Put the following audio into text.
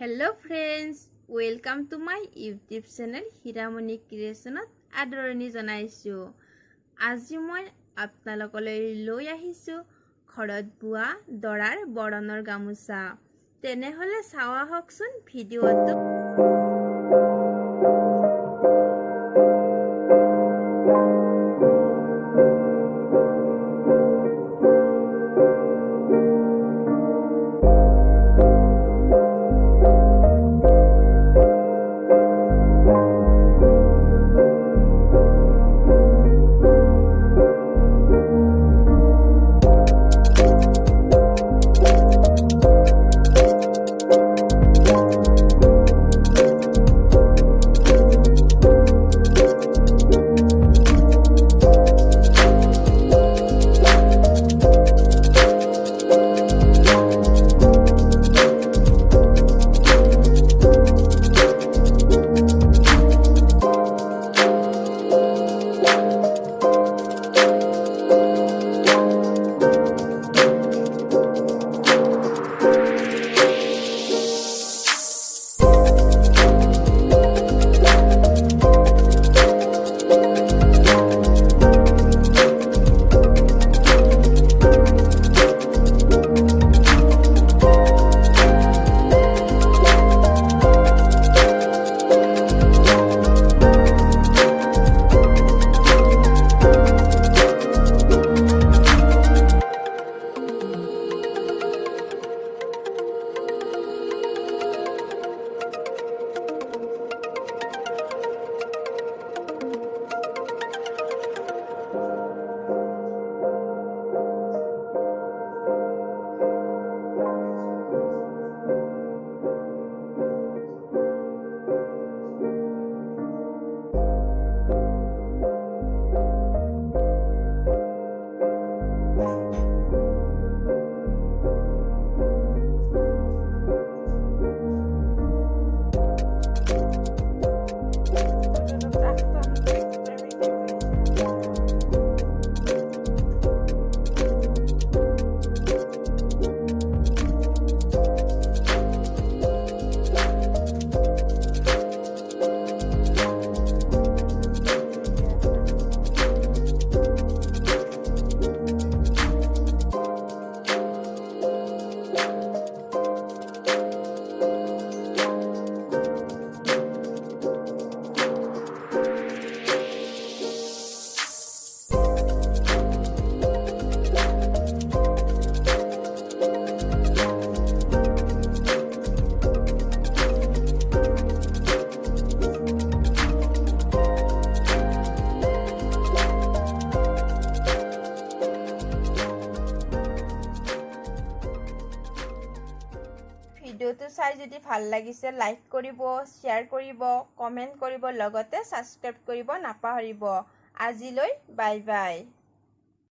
Hello friends, welcome to my YouTube channel Hiramoni Creation Adorani janaisu. আজি মই আপোনালোকলৈ লৈ আহিছো ঘৰত বোৱা দৰাৰ বৰণৰ গামুচা। তেনেহলে চাওয়া হকচোন ভিডিওটো। ভিডিওটো চাই যদি ভাল লাগিছে লাইক কৰিব, শেয়াৰ কৰিব, কমেন্ট কৰিব, লগতে সাবস্ক্ৰাইব কৰিব নাপাহৰিব। আজিলৈ বাই বাই।